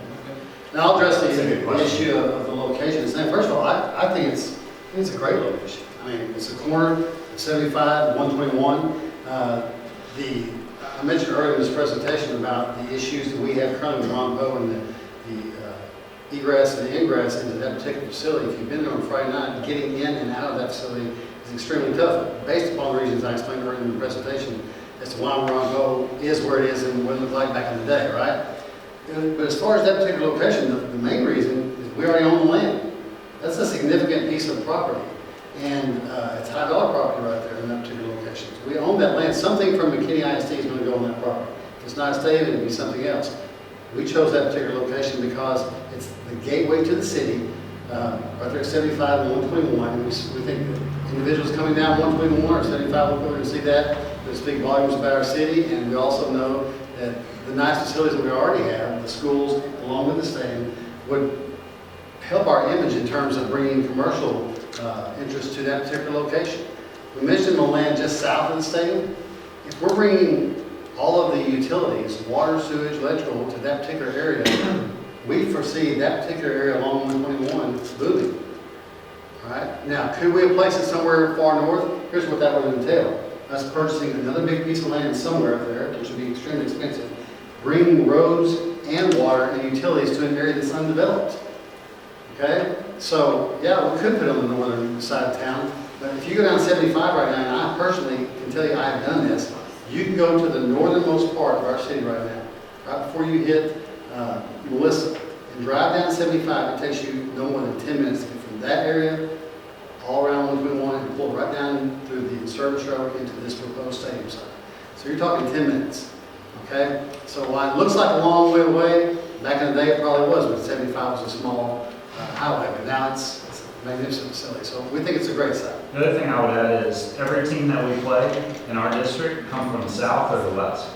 Now, I'll address That's a good the question. issue of the location. First of all, I think it's a great location. I mean, it's a corner of 75 and 121. I mentioned earlier in this presentation about the issues that we have currently with Ron Poe and the egress and ingress into that particular facility. If you've been there on Friday night, getting in and out of that facility is extremely tough, based upon the reasons I explained earlier in the presentation as to why Ron Poe is where it is and what it looked like back in the day, right? But as far as that particular location, the main reason is we already own the land. That's a significant piece of property. And it's high dollar property right there in that particular location. So we own that land. Something from McKinney ISD is going to go on that property. If it's not state, it'll be something else. We chose that particular location because it's the gateway to the city, right there at 75 and 121. And we think that individuals coming down 121 or 75 will go and see that. They speak volumes about our city, and we also know that the nice facilities that we already have, the schools, along with the stadium, would help our image in terms of bringing commercial interest to that particular location. We mentioned the land just south of the stadium. If we're bringing all of the utilities, water, sewage, electrical, to that particular area, we foresee that particular area along 121 booming. All right? Now, could we have placed it somewhere far north? Here's what that would entail. Us purchasing another big piece of land somewhere up there, which would be extremely expensive, bringing roads and water and utilities to an area that's undeveloped. Okay? So, yeah, we could put it on the northern side of town, but if you go down 75 right now, and I personally can tell you I have done this, you can go to the northernmost part of our city right now, right before you hit Melissa, and drive down 75. It takes you no more than 10 minutes to get from that area all around 121 and pull right down through the service road into this proposed stadium site. So you're talking 10 minutes, okay? So while it looks like a long way away, back in the day it probably was, but 75 was a small highway, but now it's a magnificent facility. So we think it's a great site. the other thing I would add is every team that we play in our district come from the south or the west.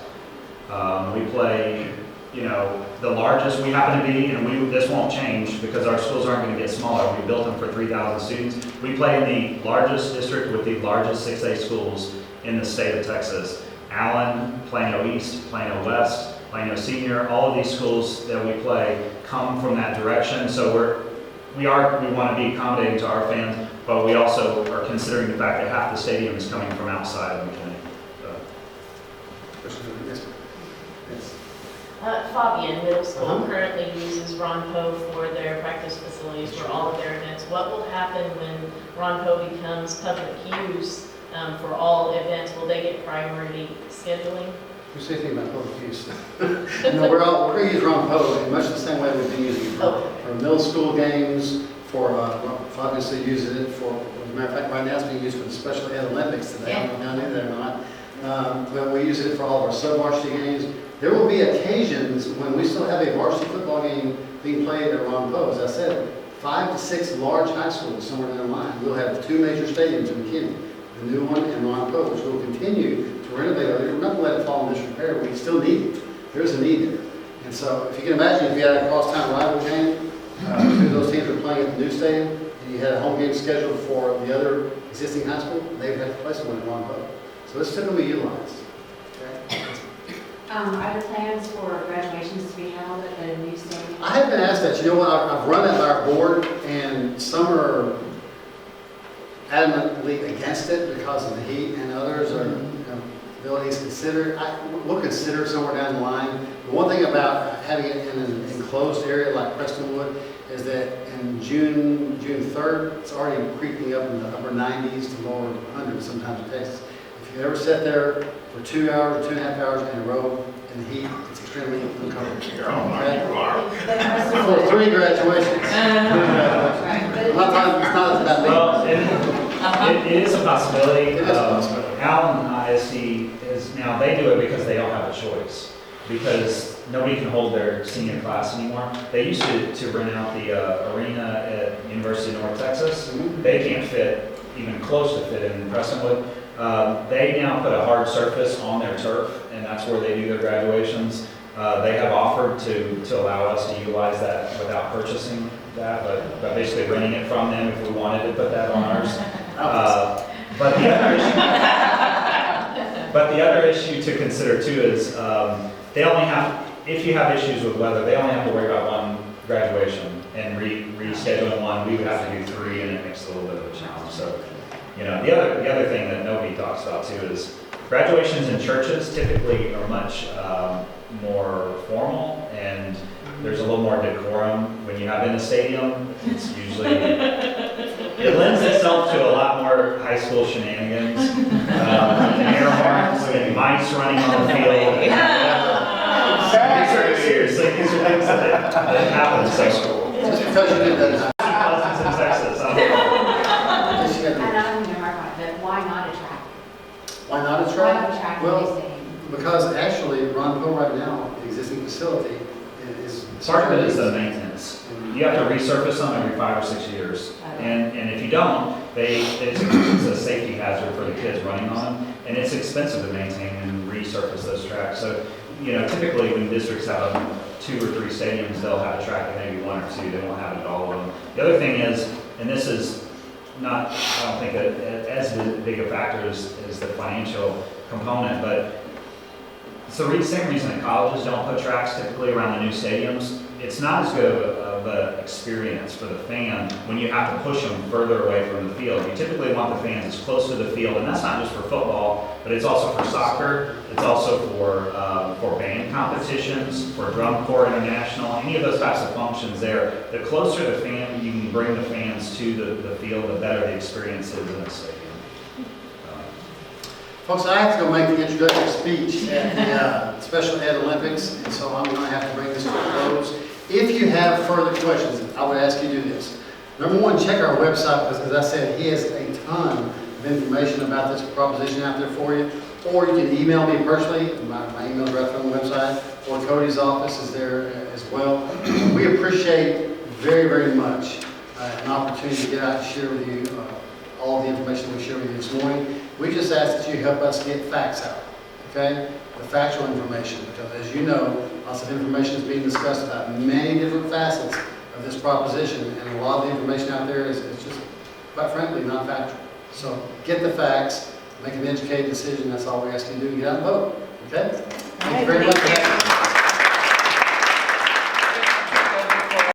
We play, you know, the largest we happen to be, and this won't change because our schools aren't going to get smaller. We built them for 3,000 students. We play in the largest district with the largest 6A schools in the state of Texas. Allen, Plano East, Plano West, Plano Senior, all of these schools that we play come from that direction. So we want to be accommodating to our fans, but we also are considering the fact that half the stadium is coming from outside of McKinney. Fabian Middle School Uh-huh. currently uses Ron Poe for their practice facilities for all of their events. What will happen when Ron Poe becomes public use? for all events, will they get priority scheduling? We say anything about public use. No, we're going to use Ron Poe in much the same way we've been using it for middle school games, for obviously using it for, as a matter of fact, right now it's being used for the Special Ed Olympics today. I don't know if they're not. But we use it for all of our sub-varsity games. There will be occasions when we still have a varsity football game being played at Ron Poe. As I said, 5 to 6 large high schools somewhere down the line. We'll have 2 major stadiums in McKinney, the new one and Ron Poe, which will continue to renovate. We're not going to let it fall in disrepair. We still need it. There's a need there. And so if you can imagine if you had a cross-town rival game, two of those teams were playing at the new stadium, and you had a home game scheduled for the other existing high school, they would have to play someone at Ron Poe. So it's still going to be utilized. Okay? Are there plans for graduations to be held at the new stadium? I have been asked that. You know what? I've run that by our board, and some are adamantly against it because of the heat, and others are abilities considered. We'll consider somewhere down the line. The one thing about having it in an enclosed area like Prestonwood is that in June 3rd, it's already creeping up in the upper 90s to lower 100s sometimes in Texas. If you ever sit there for 2 hours or 2.5 hours in a row in the heat, it's extremely uncomfortable. Okay? For 3 graduations. I'm not talking, it's not about me. Well, it is a possibility. It is a possibility. Allen ISD is, now they do it because they don't have a choice. Because nobody can hold their senior class anymore. They used to rent out the arena at University of North Texas. They can't fit, even close to fit in Prestonwood. They now put a hard surface on their turf, and that's where they do their graduations. They have offered to allow us to utilize that without purchasing that, but basically renting it from them if we wanted to put that on ours. But the other issue to consider too is they only have, if you have issues with weather, they only have to worry about one graduation, and rescheduling one, we would have to do 3, and it makes it a little bit of a challenge. So, you know, the other thing that nobody talks about too is graduations in churches typically are much more formal, and there's a little more decorum. When you have in the stadium, it's usually, it lends itself to a lot more high school shenanigans, air horns and mice running on the field. Seriously, these are things that happen in school. Just because you did that. Pleasanton, Texas, I don't know. And I don't mean to harp on it, but why not a track? Why not a Why track? not a track in the new Well, stadium? because actually, Ron Poe right now, the existing facility is. Part of it is the maintenance. You have to resurface them every 5 or 6 years. And if you don't, it's a safety hazard for the kids running on them, and it's expensive to maintain and resurface those tracks. So, you know, typically when districts have 2 or 3 stadiums, they'll have a track at maybe 1 or 2. They won't have it at all of them. The other thing is, and this is not, I don't think that as big a factor as the financial component, but it's the same reason that colleges don't put tracks typically around the new stadiums. It's not as good of an experience for the fan when you have to push them further away from the field. You typically want the fans as close to the field, and that's not just for football, but it's also for soccer. It's also for band competitions, for drum corps international, any of those types of functions there. The closer the fan you can bring the fans to the field, the better the experience is in a stadium. Folks, I have to go make the introductory speech at the Special Ed Olympics, and so I'm going to have to bring this to a close. If you have further questions, I would ask you to do this. Number 1, check our website, because as I said, he has a ton of information about this proposition out there for you. Or you can email me personally. My email is right on the website, or Cody's office is there as well. We appreciate very, very much an opportunity to get out and share with you all the information we shared with you this morning. We just ask that you help us get facts out, okay? The factual information, because as you know, lots of information is being discussed about many different facets of this proposition, and a lot of the information out there is just, quite frankly, not factual. So get the facts, make an educated decision. That's all we ask you to do. Get out and vote, okay? Thank you very much.